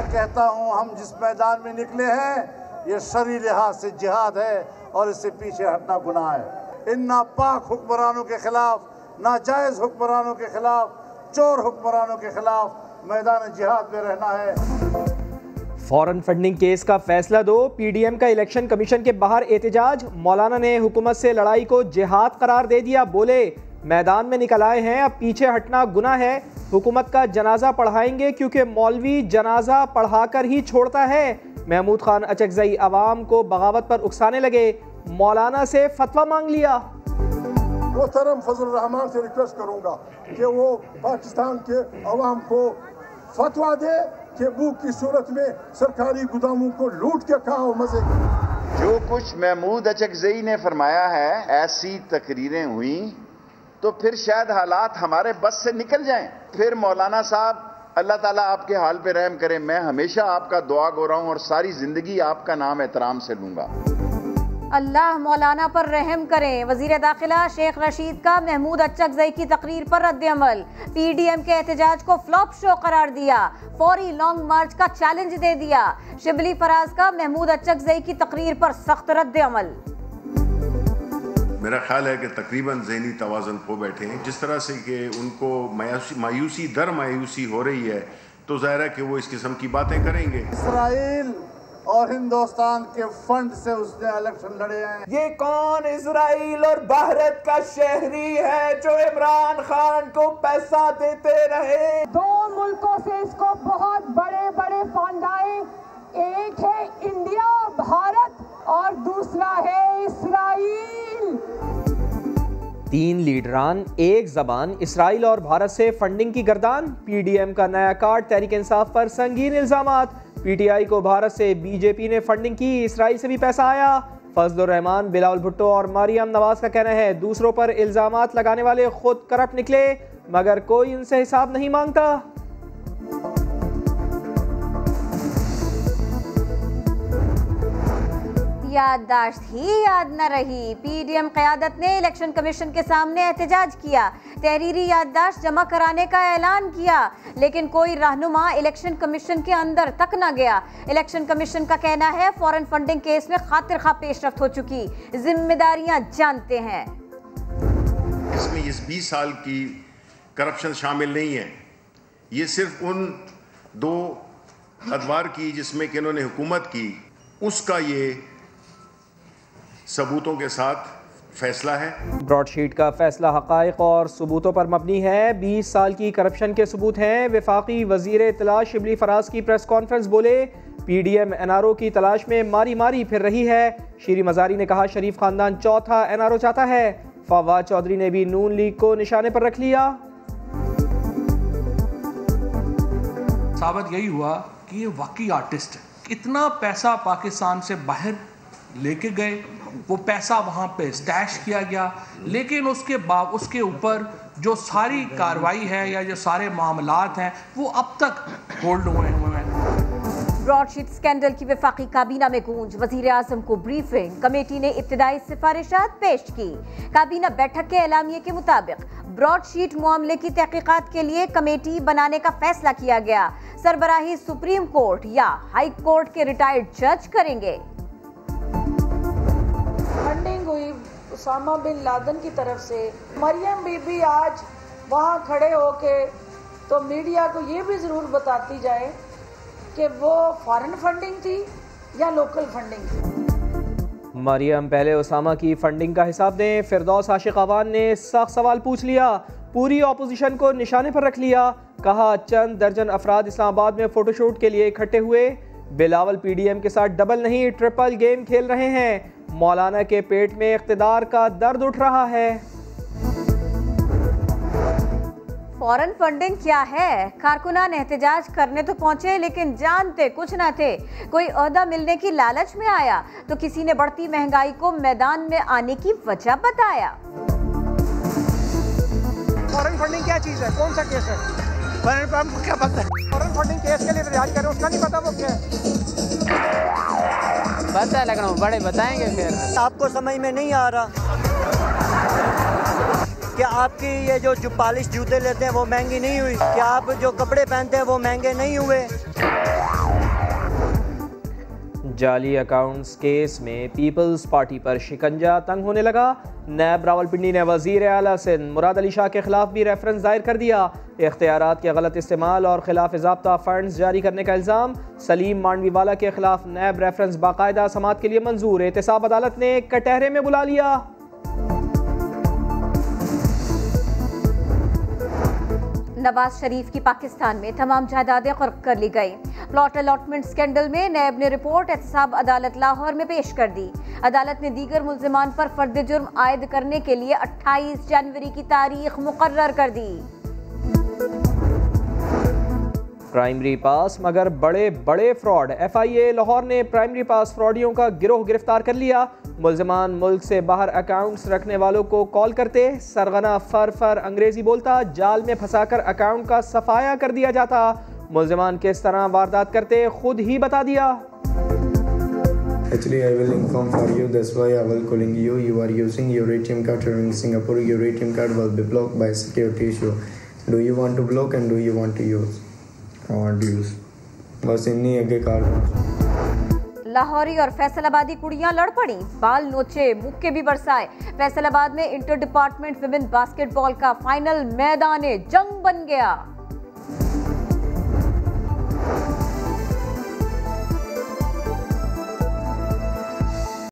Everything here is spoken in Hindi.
कहता हूँ, हम जिस मैदान में निकले हैं ये शरई लिहाज से जिहाद है और इससे पीछे हटना गुनाह है। इन नापाक हुक्मरानों के खिलाफ, नाजायज हुक्मरानों के खिलाफ, चोर हुक्मरानों के खिलाफ मैदान जिहाद में रहना है। फॉरेन फंडिंग केस का फैसला दो, पीडीएम का इलेक्शन कमीशन के बाहर एहतजाज। मौलाना ने हुकूमत से लड़ाई को जिहाद करार दे दिया, बोले मैदान में निकल आए हैं, अब पीछे हटना गुनाह है। हुकूमत का जनाजा पढ़ाएंगे क्योंकि मौलवी जनाजा पढ़ाकर ही छोड़ता है। महमूद खान अचकजई अवाम को बगावत पर उकसाने लगे, मौलाना से फतवा मांग लिया। मोहतरम फजल रहमान से रिक्वेस्ट करूंगा कि वो पाकिस्तान के अवाम को फतवा दे कि भूख की सूरत में सरकारी गोदामों को लूट के खाओ मजे। जो कुछ महमूद अचकजई ने फरमाया है, ऐसी तकरीरें हुई तो फिर शायद हालात हमारे बस से निकल जाएं। फिर मौलाना साहब, अल्लाह ताला आपके हाल पे रहम करे। मैं हमेशा आपका दुआ गो रहा हूं और सारी जिंदगी आपका नाम एहतराम से लूंगा। अल्लाह मौलाना पर रहम करें। वजीर दाखिला शेख रशीद का महमूद अचकजई की तकरीर पर रद्द-ए-अमल। पीडीएम के एहतजाज को फ्लॉप शो करार दिया, फौरी लॉन्ग मार्च का चैलेंज दे दिया। शिबली फराज का महमूद अचकजई की तकरीर पर सख्त रद्द-ए-अमल। मेरा ख्याल है कि तकरीबन ज़हनी तवाज़ुन खो बैठे हैं। जिस तरह से कि उनको मायूसी दर मायूसी हो रही है, तो ज़ाहिर है कि वो इस किस्म की बातें करेंगे। इसराइल और हिंदुस्तान के फंड से उसने इलेक्शन लड़े हैं। ये कौन इसराइल और भारत का शहरी है जो इमरान खान को पैसा देते रहे? दो मुल्कों से इसको बहुत बड़े बड़े फंड आए, एक है इंडिया भारत और दूसरा है इसराइल। तीन लीडरान एक जबान, इसराइल और भारत से फंडिंग की गर्दान। पीडीएम का नया कार्ड, तहरीक इंसाफ पर संगीन इल्जामात। पीटीआई को भारत से बीजेपी ने फंडिंग की, इसराइल से भी पैसा आया। फजलुर रहमान, बिलावल भुट्टो और मरियम नवाज का कहना है दूसरों पर इल्जामात लगाने वाले खुद करप्ट निकले, मगर कोई उनसे हिसाब नहीं मांगता। याददाश्त ही याद न रही। पीडीएम क़यादत ने इलेक्शन कमीशन के सामने एहतजाज किया, तहरीरी याददाश्त जमा कराने का ऐलान किया, लेकिन कोई रहनुमा इलेक्शन कमीशन के अंदर तक न गया। इलेक्शन कमीशन का कहना है फॉरेन फंडिंग केस में खातिर खा पेशरफ्त हो चुकी, जिम्मेदारियां जानते हैं। इसमें इस 20 साल की करप्शन शामिल नहीं है। ये सिर्फ उन 2 अदवार की जिसमें कि इन्होंने हुकूमत की, उसका ये सबूतों के साथ फैसला है। ब्रॉडशीट का फैसला हक़ाइक़ और सबूतों पर मबनी है। 20 साल की करप्शन के सबूत हैं। वफाकी वज़ीर इत्तला शिबली फराज की प्रेस कॉन्फ्रेंस, बोले पीडीएम एनआरओ की तलाश में मारी मारी फिर रही है। शीरी मज़ारी ने कहा शरीफ खानदान चौथा एनआरओ चाहता है। फवाद चौधरी ने भी नून लीग को निशाने पर रख लिया। साबित यही हुआ कि ये वाकई आर्टिस्ट है। इतना पैसा पाकिस्तान से बाहर लेके गए, वो पैसा वहाँ पे स्टैश किया गया, लेकिन उसके ऊपर जो सारी कार्रवाई है या जो सारे मामलात हैं वो अब तक होल्ड हुए हैं। ब्रॉडशीट स्कैंडल की वफाकी काबीना में गूंज, वजीर आजम को ब्रीफिंग। कमेटी ने इब्तिदाई सिफारिशात पेश की। काबीना बैठक के एलामिये के मुताबिक ब्रॉडशीट मामले की तहकीकात के लिए कमेटी बनाने का फैसला किया गया। सरबराही सुप्रीम कोर्ट या हाई कोर्ट के रिटायर्ड जज करेंगे। फंडिंग हुई उसामा बिन लादेन की तरफ से। मरियम बीबी आज वहाँ खड़े होके तो मीडिया को ये भी ज़रूर बताती जाए कि वो फॉरेन फंडिंग थी या लोकल फंडिंग थी। मरियम पहले उसामा की फंडिंग का हिसाब दें। फिरदौस आशिक अवान ने सख्त सवाल पूछ लिया, पूरी ऑपोजिशन को निशाने पर रख लिया। कहा चंद दर्जन अफराद इस्लामाबाद में फोटोशूट के लिए इकट्ठे हुए। बिलावल पीडीएम के साथ डबल नहीं ट्रिपल गेम खेल रहे हैं। मौलाना के पेट में इख्तिदार का दर्द उठ रहा है। फॉरेन फंडिंग क्या है? कारकुनान एहतजाज करने तो पहुंचे लेकिन जानते कुछ न थे। कोई ओहदा मिलने की लालच में आया तो किसी ने बढ़ती महंगाई को मैदान में आने की वजह बताया। फॉरेन फंडिंग क्या चीज़ है? कौन सा केस है? हमको क्या पता है? फॉरेन फंडिंग केस के लिए रियाज करें, उसका नहीं पता वो क्या है? पता है लेकिन वो बड़े बताएंगे। फिर आपको समझ में नहीं आ रहा कि आपकी ये जो पॉलिश जूते लेते हैं वो महंगी नहीं हुई, कि आप जो कपड़े पहनते हैं वो महंगे नहीं हुए। जाली अकाउंट्स केस में पीपल्स पार्टी पर शिकंजा तंग होने लगा। नैब रावलपिंडी ने वजीर आला सिंध मुराद अली शाह के खिलाफ भी रेफरेंस दायर कर दिया। इख्तियारात के गलत इस्तेमाल और खिलाफ ज़ाब्ता फंड्स जारी करने का इल्ज़ाम। सलीम मांडवीवाला के खिलाफ नैब रेफरेंस बाकायदा समात के लिए मंजूर। एहतसाब अदालत ने कटहरे में बुला लिया। नवाज शरीफ की पाकिस्तान में तमाम जायदादें क़र्क कर ली गई। प्लॉट अलॉटमेंट स्कैंडल में नैब ने रिपोर्ट एहतसाब अदालत लाहौर में पेश कर दी। अदालत ने दीगर मुल्ज़िमान पर फर्द जुर्म आयद करने के लिए 28 जनवरी की तारीख मुकर्रर कर दी। प्राइमरी पास मगर बड़े बड़े फ्रॉड। FIA लाहौर ने प्राइमरी पास फ्रॉडियों का गिरोह गिरफ्तार कर लिया। मुल्ज़िमान मुल्क से बाहर अकाउंट्स रखने वालों को कॉल करते, सरगना फर अंग्रेजी बोलता, जाल में फंसाकर अकाउंट का सफाया कर दिया जाता। मुल्ज़िमान किस तरह वारदात करते खुद ही बता दिया। Actually, I will inform for you. That's why I will calling you. You are using your ATM card here in Singapore. Your ATM card will be blocked by security issue. Do you want to block and do you want to use? I want to use. बस इन्हीं आगे कार्ड। लाहौरी और फैसलाबादी कुड़ियां लड़ पड़ी, बाल नोचे, मुक्के भी बरसाए। फैसलाबाद में इंटर डिपार्टमेंट विमेन बास्केटबॉल का फाइनल मैदान जंग बन गया।